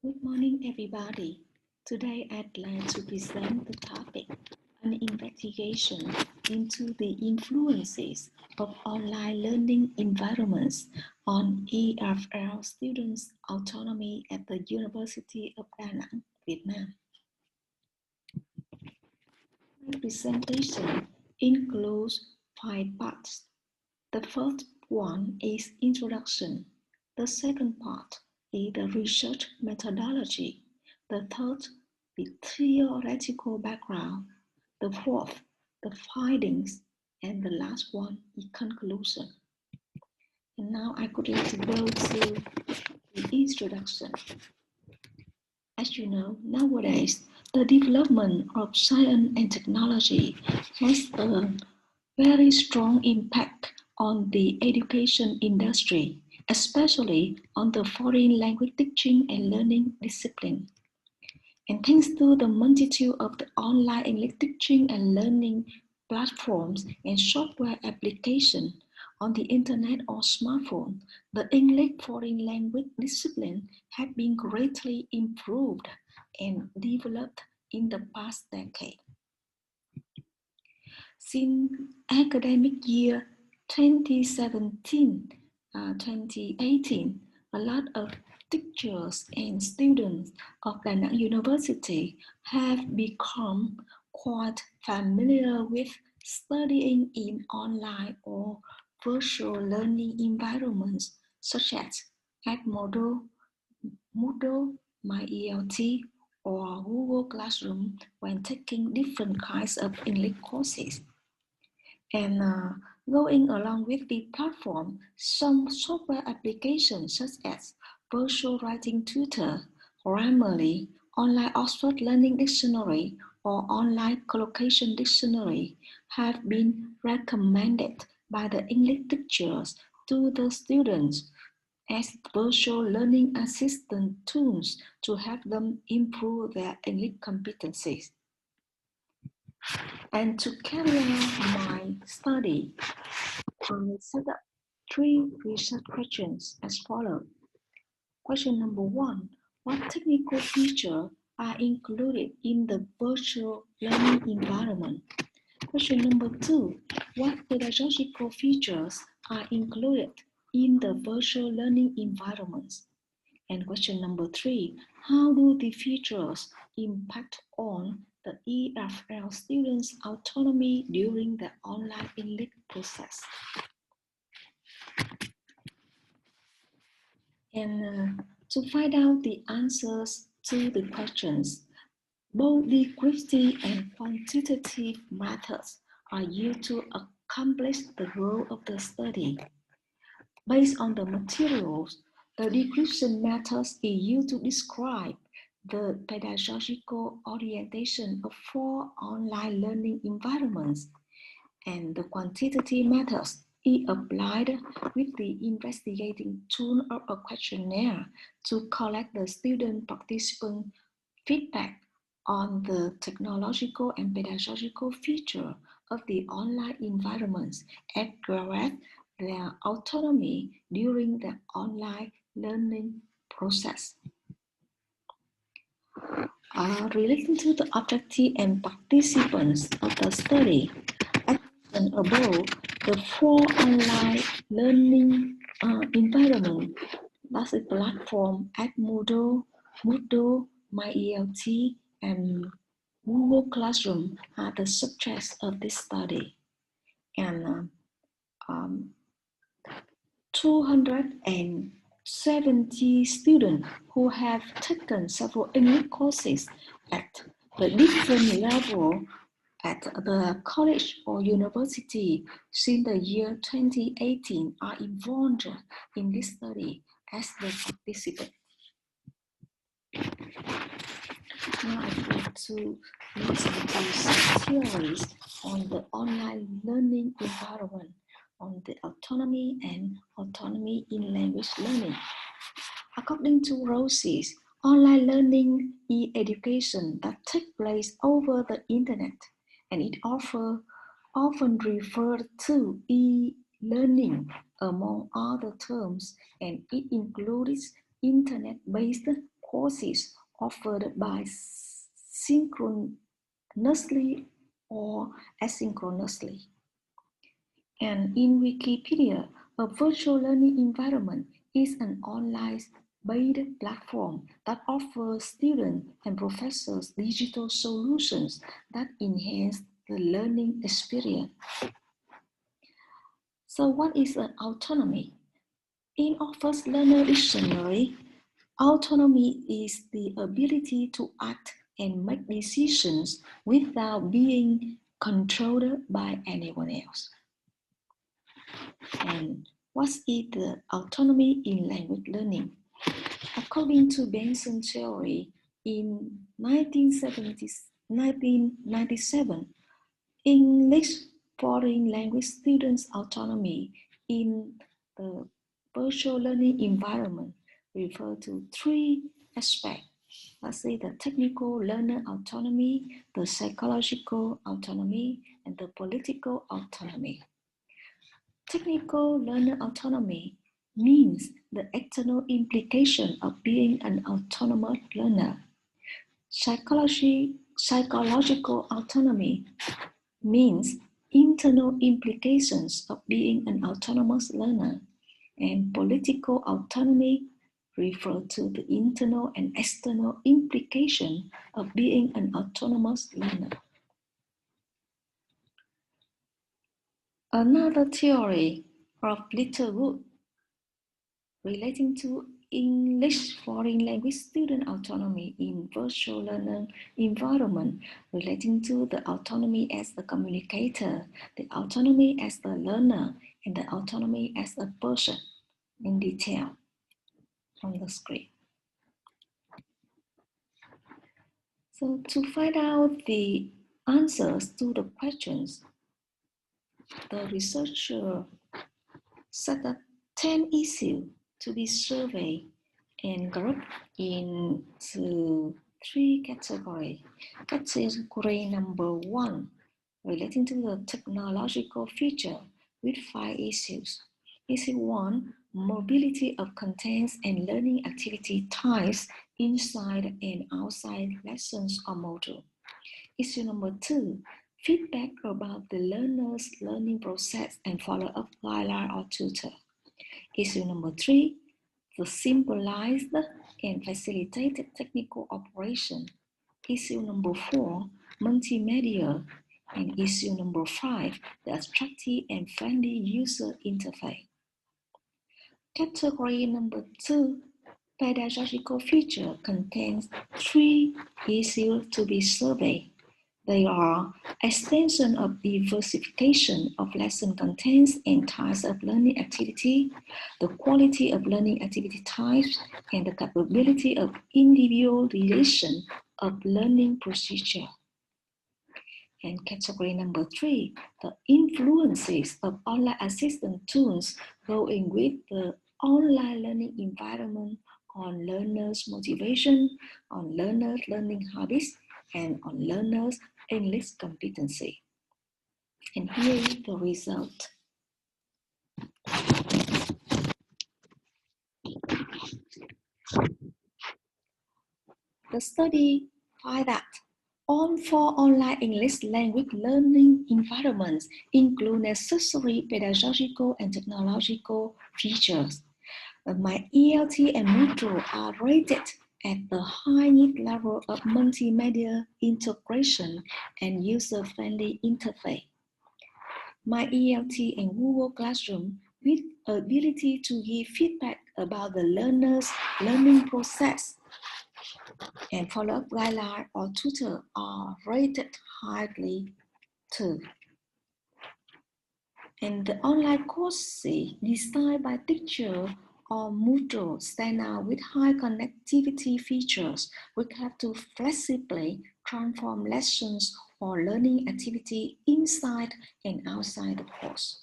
Good morning, everybody. Today, I'd like to present the topic, an investigation into the influences of online learning environments on EFL students' autonomy at the University of Danang, Vietnam. My presentation includes 5 parts. The first one is introduction. The second part is the research methodology. The third, the theoretical background. The fourth, the findings. And the last one is conclusion. And now I would like to go to the introduction. As you know, nowadays, the development of science and technology has a very strong impact on the education industry, especially on the foreign language teaching and learning discipline. And thanks to the multitude of the online English teaching and learning platforms and software applications on the internet or smartphone, the English foreign language discipline has been greatly improved and developed in the past decade. Since academic year 2017-2018, a lot of teachers and students of Danang University have become quite familiar with studying in online or virtual learning environments such as Edmodo, Moodle, MyELT, or Google Classroom when taking different kinds of English courses. And going along with the platform, some software applications such as Virtual Writing Tutor, Grammarly, Online Oxford Learning Dictionary, or Online Collocation Dictionary have been recommended by the English teachers to the students as virtual learning assistant tools to help them improve their English competencies. And to carry out my study, I set up 3 research questions as follows. Question number 1, what technical features are included in the virtual learning environment? Question number 2, what pedagogical features are included in the virtual learning environments? And question number 3, how do the features impact on the EFL students' autonomy during the online English process? And to find out the answers to the questions, both descriptive and quantitative methods are used to accomplish the goal of the study. Based on the materials, the description methods is used to describe the pedagogical orientation of 4 online learning environments, and the quantitative methods is applied with the investigating tool of a questionnaire to collect the student participant feedback on the technological and pedagogical feature of the online environments as well as their autonomy during the online learning process. Relating to the objective and participants of the study, as mentioned above, the 4 online learning environment, that's a platform at Moodle, MyELT, and Google Classroom are the subjects of this study. And 270 students who have taken several English courses at the different level at the college or university since the year 2018 are involved in this study as the participants. Now I'd like to listen to some theories on the online learning environment, on the autonomy and autonomy in language learning. According to Roses, online learning is education that takes place over the internet, and it often referred to e-learning among other terms, and it includes internet-based courses offered by synchronously or asynchronously. And in Wikipedia, a virtual learning environment is an online-based platform that offers students and professors digital solutions that enhance the learning experience. So what is an autonomy? In Oxford Learner Dictionary, autonomy is the ability to act and make decisions without being controlled by anyone else. And what is the autonomy in language learning? According to Benson's theory, in 1997, English foreign language students' autonomy in the virtual learning environment refer to three aspects. Let's say the technical learner autonomy, the psychological autonomy, and the political autonomy. Technical learner autonomy means the external implication of being an autonomous learner. Psychological autonomy means internal implications of being an autonomous learner, and political autonomy refer to the internal and external implication of being an autonomous learner. Another theory of Littlewood relating to English foreign language student autonomy in virtual learning environment, relating to the autonomy as the communicator, the autonomy as the learner, and the autonomy as a person in detail on the screen. So to find out the answers to the questions, the researcher set up 10 issues to be surveyed and grouped into three categories. Category number 1, relating to the technological feature with 5 issues. Issue 1, mobility of contents and learning activity types inside and outside lessons or module. Issue number 2, feedback about the learner's learning process and follow-up guideline or tutor. Issue number 3, the simplified and facilitated technical operation. Issue number 4, multimedia. And issue number 5, the attractive and friendly user interface. Category number 2, pedagogical feature, contains 3 issues to be surveyed. They are extension of diversification of lesson contents and types of learning activity, the quality of learning activity types, and the capability of individualization of learning procedure. And category number 3, the influences of online assistance tools going with the online learning environment on learners' motivation, on learners' learning habits, and on learners' English competency. And here is the result. The study found that all 4 online English language learning environments include necessary pedagogical and technological features. My ELT and Moodle are rated at the high need level of multimedia integration and user-friendly interface. My ELT and Google Classroom with ability to give feedback about the learner's learning process and follow-up guideline or tutor are rated highly too. And the online courses designed by teacher or Moodle stand out with high connectivity features, which have to flexibly transform lessons or learning activity inside and outside the course.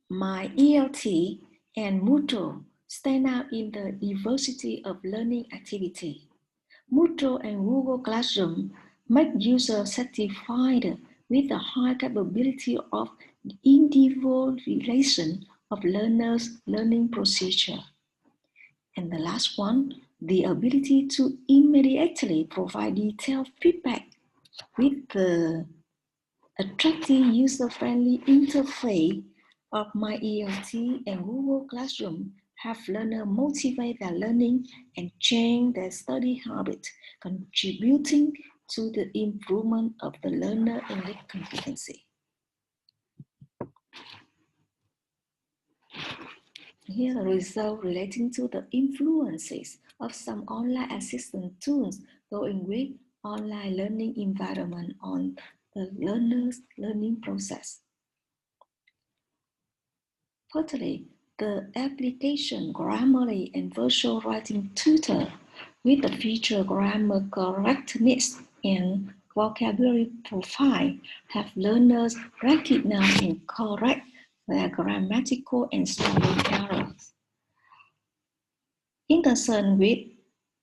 My ELT and Moodle stand out in the diversity of learning activity. Moodle and Google Classroom make users satisfied with the high capability of individualization of learners' learning procedure. And the last one, the ability to immediately provide detailed feedback with the attractive user-friendly interface of MyELT and Google Classroom have learners motivate their learning and change their study habit, contributing to the improvement of the learner English competency. Here are the results relating to the influences of some online assistance tools going with online learning environment on the learner's learning process. Firstly, the application Grammarly and Virtual Writing Tutor with the feature grammar correctness and vocabulary profile have learners recognize and correct their grammatical and spelling errors. In concern with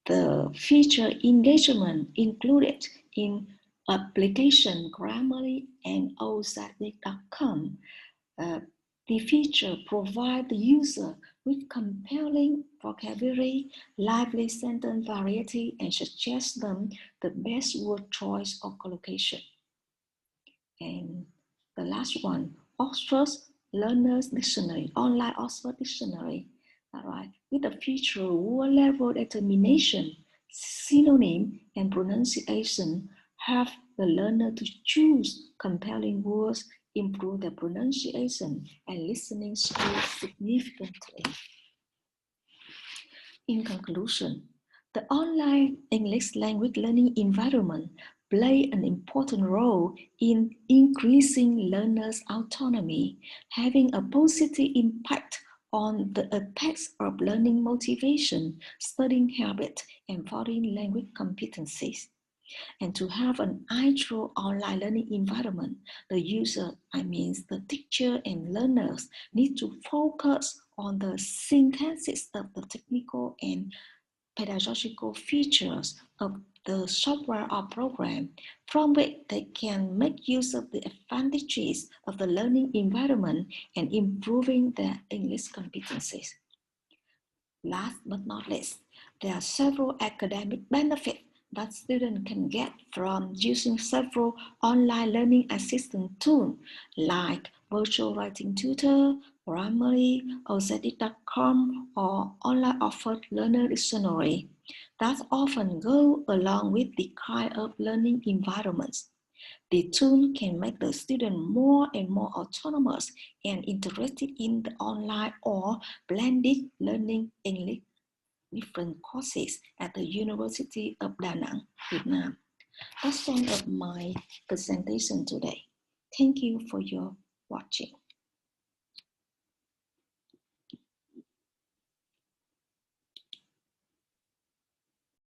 the feature engagement included in application Grammarly and AICSEET.com, the feature provides the user with compelling vocabulary, lively sentence variety, and suggests them the best word choice or collocation. And the last one, Oxford Learner's Dictionary, online Oxford Dictionary. All right, with the feature word level determination, synonym, and pronunciation, have the learner to choose compelling words, improve their pronunciation and listening skills significantly. In conclusion, the online English language learning environment play an important role in increasing learners' autonomy, having a positive impact on the aspects of learning motivation, studying habit, and foreign language competencies. And to have an ideal online learning environment, the user, the teacher and learners need to focus on the synthesis of the technical and pedagogical features of the software or program, from which they can make use of the advantages of the learning environment and improving their English competencies. Last but not least, there are several academic benefits that students can get from using several online learning assistance tools like Virtual Writing Tutor, Grammarly, AICSEET.com, or online offered learner dictionary that often go along with the kind of learning environments. The tool can make the student more and more autonomous and interested in the online or blended learning English different courses at the University of Danang, Vietnam. That's the end of my presentation today. Thank you for your watching.